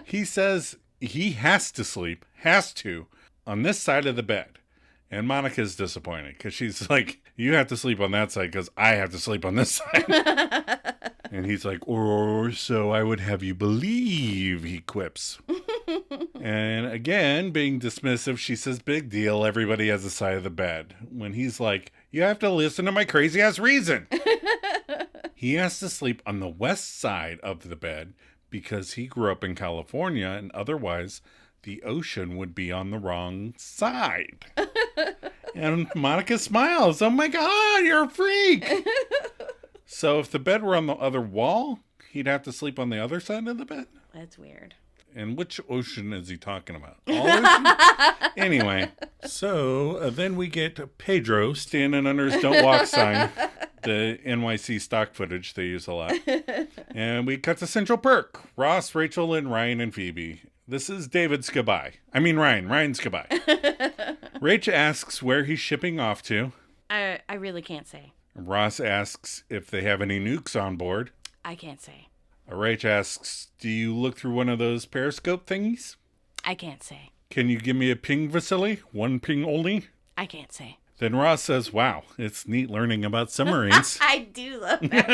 He says he has to, on this side of the bed. And Monica's disappointed because she's like, you have to sleep on that side because I have to sleep on this side. And he's like, or so I would have you believe, he quips. And again, being dismissive, she says, big deal, everybody has a side of the bed. When he's like, you have to listen to my crazy ass reason. He has to sleep on the west side of the bed because he grew up in California and otherwise the ocean would be on the wrong side. And Monica smiles. Oh my God, you're a freak. So if the bed were on the other wall, he'd have to sleep on the other side of the bed? That's weird. And which ocean is he talking about? All ocean? Anyway, so then we get Pedro standing under his don't walk sign. The NYC stock footage they use a lot. And we cut to Central Perk. Ross, Rachel, and Ryan and Phoebe. This is David's goodbye. I mean Ryan's goodbye. Rach asks where he's shipping off to. I really can't say. Ross asks if they have any nukes on board. I can't say. Rach asks, do you look through one of those periscope thingies? I can't say. Can you give me a ping, Vasily? One ping only? I can't say. Then Ross says, wow, it's neat learning about submarines. I do love that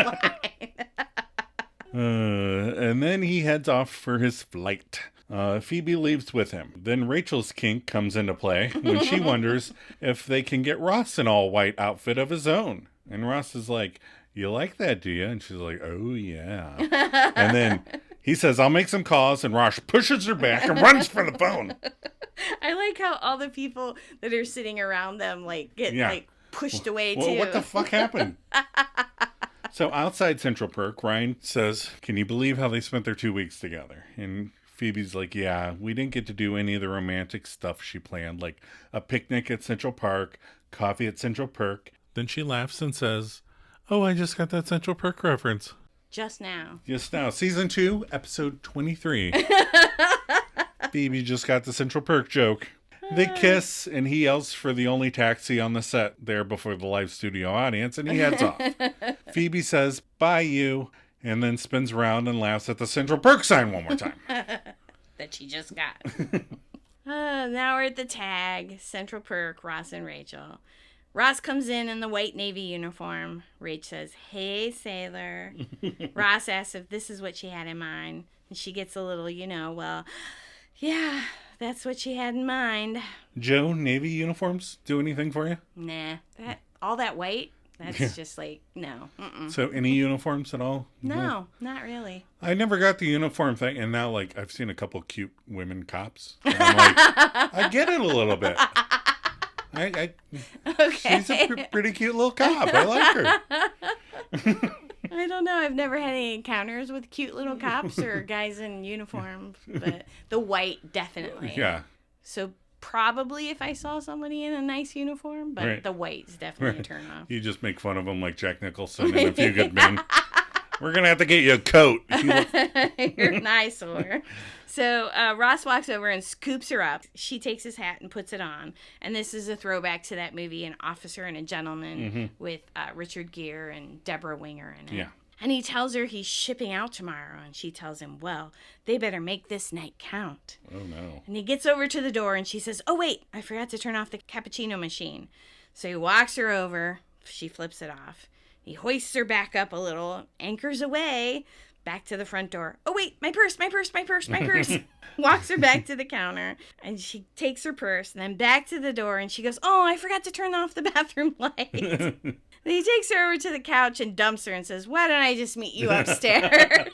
line. And then he heads off for his flight. Phoebe leaves with him. Then Rachel's kink comes into play when she wonders if they can get Ross an all-white outfit of his own. And Ross is like, you like that, do you? And she's like, oh, yeah. And then he says, I'll make some calls. And Ross pushes her back and runs for the phone. I like how all the people that are sitting around them get pushed away, too. What the fuck happened? So outside Central Perk, Ryan says, can you believe how they spent their 2 weeks together? And Phoebe's like, yeah, we didn't get to do any of the romantic stuff she planned, like a picnic at Central Park, coffee at Central Perk. Then she laughs and says, oh, I just got that Central Perk reference. Just now. Season 2, episode 23. Phoebe just got the Central Perk joke. They kiss, and he yells for the only taxi on the set there before the live studio audience, and he heads off. Phoebe says, "Bye, you," and then spins around and laughs at the Central Perk sign one more time. That she just got. Now we're at the tag. Central Perk, Ross and Rachel. Ross comes in the white Navy uniform. Rach says, "Hey, sailor." Ross asks if this is what she had in mind. And she gets a little, well, yeah, that's what she had in mind. Joe, Navy uniforms do anything for you? Nah, all that white, that's just like, no. Mm-mm. So any uniforms at all? No, not really. I never got the uniform thing, and now, like, I've seen a couple cute women cops. And I'm like, I get it a little bit. Okay. She's a pretty cute little cop. I like her. I don't know. I've never had any encounters with cute little cops or guys in uniforms, but the white, definitely. Yeah. So probably if I saw somebody in a nice uniform, but Right. the white's definitely a turn off. You just make fun of them like Jack Nicholson and A Few Good Men. We're going to have to get you a coat. You're an eyesore. So Ross walks over and scoops her up. She takes his hat and puts it on. And this is a throwback to that movie, An Officer and a Gentleman, with Richard Gere and Deborah Winger in it. Yeah. And he tells her he's shipping out tomorrow. And she tells him, well, they better make this night count. Oh, no. And he gets over to the door and she says, oh, wait, I forgot to turn off the cappuccino machine. So he walks her over. She flips it off. He hoists her back up a little, anchors away, back to the front door. Oh, wait, my purse. Walks her back to the counter, and she takes her purse, and then back to the door, and she goes, oh, I forgot to turn off the bathroom light. Then he takes her over to the couch and dumps her and says, why don't I just meet you upstairs?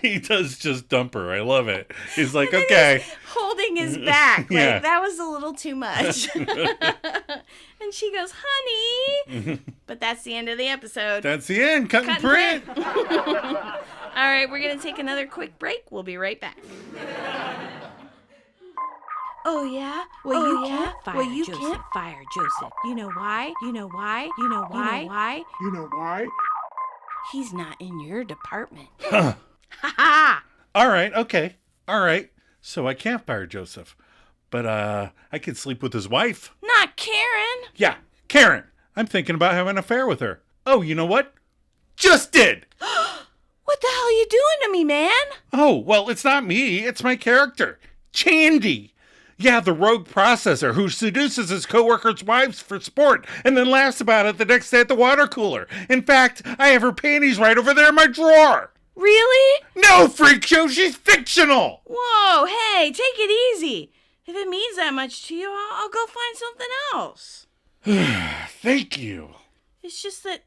He does just dump her. I love it. He's like, okay. He's holding his back. Yeah. Like, that was a little too much. And she goes, honey. But that's the end of the episode. That's the end. Cut and print. All right, we're going to take another quick break. We'll be right back. Oh, yeah? Well, you can't fire Joseph. You know why? You know why? You know why? You know why? You know why? He's not in your department. Huh. Ha ha! All right. Okay. All right. So I can't fire Joseph. But I could sleep with his wife. Not Karen. Yeah, Karen. I'm thinking about having an affair with her. Oh, you know what? Just did. What the hell are you doing to me, man? Oh, well, it's not me. It's my character, Chandy. Yeah, the rogue processor who seduces his coworkers' wives for sport and then laughs about it the next day at the water cooler. In fact, I have her panties right over there in my drawer. Really? No, freak show. She's fictional. Whoa, hey, take it easy. If it means that much to you, I'll go find something else. Thank you. It's just that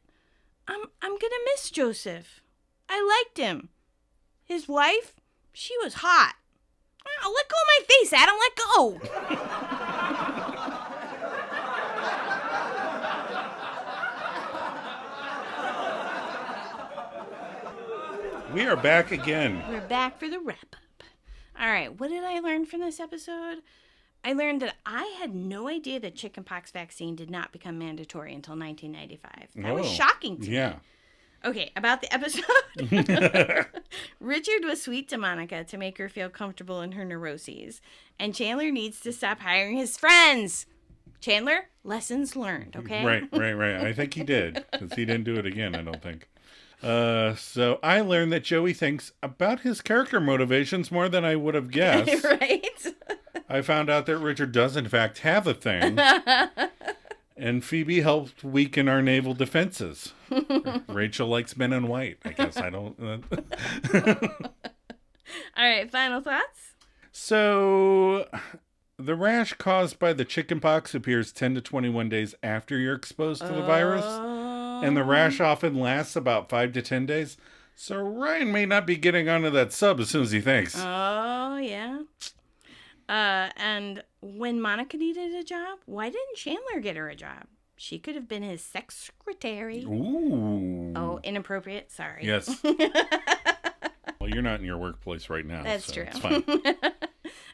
I'm gonna miss Joseph. I liked him. His wife, she was hot. Oh, let go of my face, Adam. Let go. We are back again. We're back for the wrap-up. All right, what did I learn from this episode? I learned that I had no idea that chickenpox vaccine did not become mandatory until 1995. That was shocking to me. Yeah. Okay, about the episode. Richard was sweet to Monica to make her feel comfortable in her neuroses. And Chandler needs to stop hiring his friends. Chandler, lessons learned, okay? Right. I think he did, because he didn't do it again, I don't think. So I learned that Joey thinks about his character motivations more than I would have guessed. Right? I found out that Richard does, in fact, have a thing. And Phoebe helped weaken our naval defenses. Rachel likes men in white. I guess I don't... All right, final thoughts? So, the rash caused by the chickenpox appears 10 to 21 days after you're exposed to the virus. And the rash often lasts about 5 to 10 days. So Ryan may not be getting onto that sub as soon as he thinks. Oh, yeah. And when Monica needed a job, why didn't Chandler get her a job? She could have been his secretary. Ooh. Oh, inappropriate. Sorry. Yes. Well, you're not in your workplace right now. That's so true. It's fine.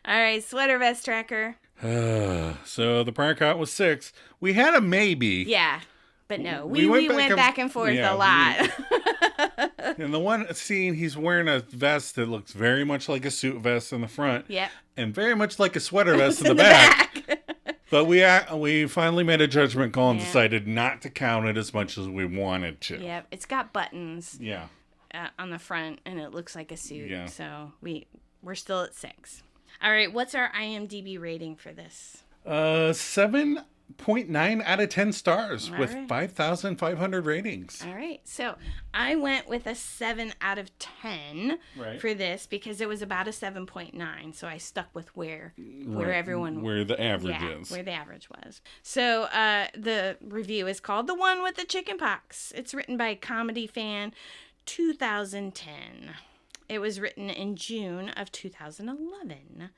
All right, sweater vest tracker. So the prior count was 6. We had a maybe. Yeah, but no, we went back and forth a lot. In the one scene, he's wearing a vest that looks very much like a suit vest in the front. Yep. And very much like a sweater vest in the back. But we finally made a judgment call and Yeah. decided not to count it as much as we wanted to. Yeah, it's got buttons Yeah. on the front, and it looks like a suit. Yeah. So we're still at 6. All right, what's our IMDb rating for this? 7.9 out of 10 stars All with right. 5,500 ratings. All right, so I went with a 7 out of 10 Right. for this because it was about a 7.9. So I stuck with where everyone Where the average yeah, is. where the average was. So the review is called "The One with the Chicken Pox." It's written by Comedy Fan 2010. It was written in June of 2011.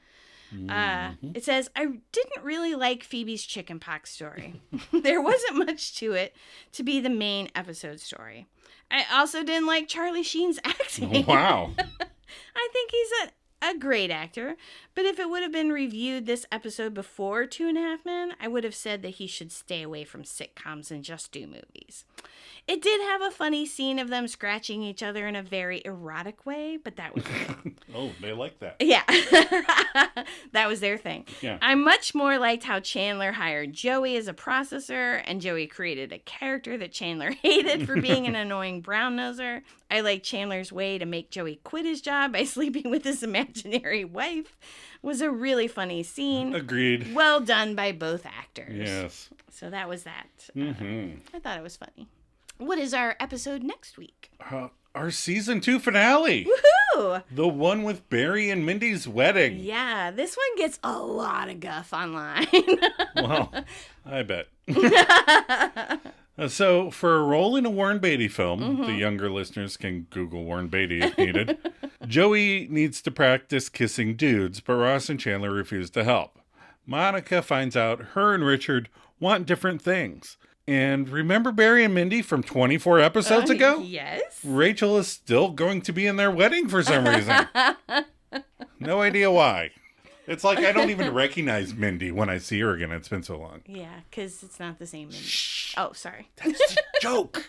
It says, I didn't really like Phoebe's chickenpox story. There wasn't much to it to be the main episode story. I also didn't like Charlie Sheen's acting. Wow. I think he's a great actor, but if it would have been reviewed this episode before 2.5 Men, I would have said that he should stay away from sitcoms and just do movies. It did have a funny scene of them scratching each other in a very erotic way, but that was it. Oh, they like that. Yeah. That was their thing. Yeah. I much more liked how Chandler hired Joey as a processor, and Joey created a character that Chandler hated for being an annoying brown-noser. I like Chandler's way to make Joey quit his job by sleeping with his imaginary wife. Was a really funny scene. Well done by both actors. Yes. So that was that. Mm-hmm. I thought it was funny. What is our episode next week? Our season 2 finale. Woohoo! The one with Barry and Mindy's wedding. Yeah, this one gets a lot of guff online. Well, I bet. So, for a role in a Warren Beatty film, the younger listeners can Google Warren Beatty if needed, Joey needs to practice kissing dudes, but Ross and Chandler refuse to help. Monica finds out her and Richard want different things. And remember Barry and Mindy from 24 episodes ago? Yes. Rachel is still going to be in their wedding for some reason. No idea why. It's like I don't even recognize Mindy when I see her again. It's been so long. Yeah, because it's not the same. Shh. Oh, sorry. That's a joke.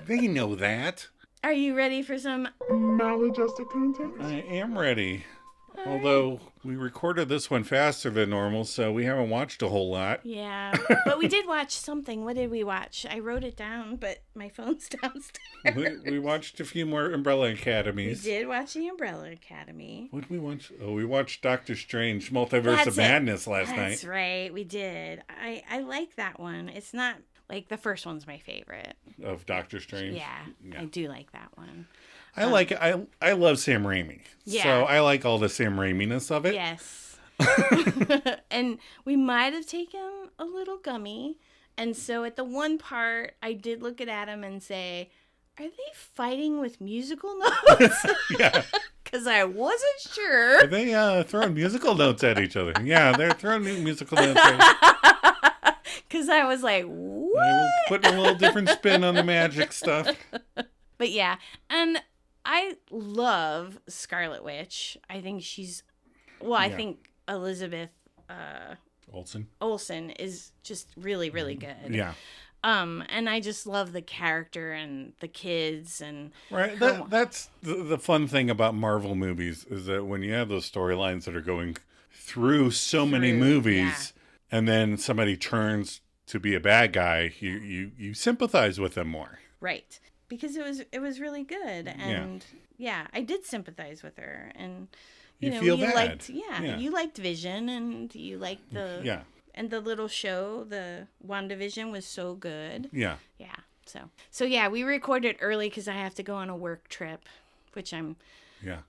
They know that. Are you ready for some? Maladjusted content? I am ready. Although we recorded this one faster than normal, so we haven't watched a whole lot. Yeah, but we did watch something. What did we watch? I wrote it down, but my phone's downstairs. We watched a few more Umbrella We Academies. did watch the Umbrella Academy. What did we watch? Oh, we watched Doctor Strange Multiverse That's of it. Madness last night. That's right, we did. I like that one. It's not like the first one's my favorite. Of Doctor Strange. Yeah, I do like that one. I like it. I love Sam Raimi. Yeah. So I like all the Sam Raimi-ness of it. Yes. And we might have taken a little gummy. And so at the one part, I did look at Adam and say, are they fighting with musical notes? Yeah. Because I wasn't sure. Are they throwing musical notes at each other? Yeah, they're throwing musical notes at Because I was like, They what? were putting a little different spin on the magic stuff. But yeah, and I love Scarlet Witch. I think she's, I think Elizabeth Olsen is just really, really good. Yeah. And I just love the character and the kids and Right. That's the fun thing about Marvel movies is that when you have those storylines that are going through so many movies and then somebody turns to be a bad guy, you sympathize with them more. right, because it was really good, and I did sympathize with her, and you know, feel you bad. liked you liked Vision, and you liked the and the little show, the WandaVision was so good. Yeah. Yeah. So yeah, we recorded early because I have to go on a work trip, which I'm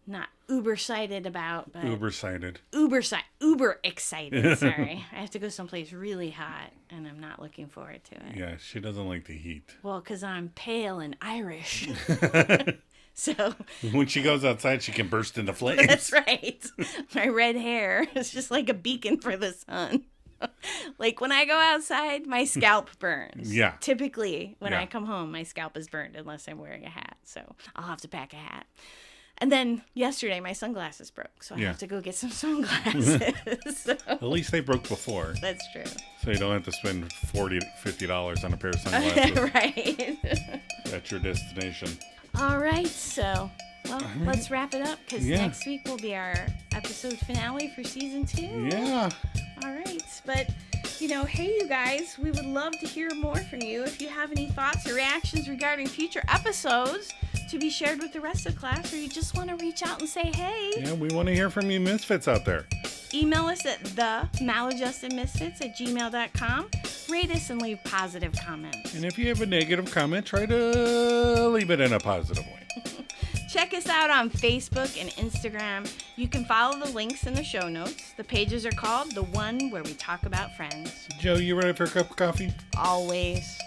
not uber excited about, but Uber sighted. uber excited. Sorry, I have to go someplace really hot, and I'm not looking forward to it. Yeah, she doesn't like the heat. Well, because I'm pale and Irish. So When she goes outside, she can burst into flames. that's right. My red hair is just like a beacon for the sun. Like when I go outside, my scalp burns. Yeah. Typically, when I come home, my scalp is burned unless I'm wearing a hat. So I'll have to pack a hat. And then yesterday, my sunglasses broke. So I have to go get some sunglasses. So, At least they broke before. that's true. So you don't have to spend $40, $50 on a pair of sunglasses Right. at your destination. All right. So, let's wrap it up because next week will be our episode finale for season 2. Yeah. All right. But Hey, you guys, we would love to hear more from you. If you have any thoughts or reactions regarding future episodes to be shared with the rest of class, or you just want to reach out and say hey. Yeah, we want to hear from you Misfits out there. Email us at themaladjustedmisfits@gmail.com. Rate us and leave positive comments. And if you have a negative comment, try to leave it in a positive way. Check us out on Facebook and Instagram. You can follow the links in the show notes. The pages are called The One Where We Talk About Friends. Joe, you ready for a cup of coffee? Always.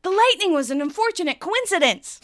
The lightning was an unfortunate coincidence.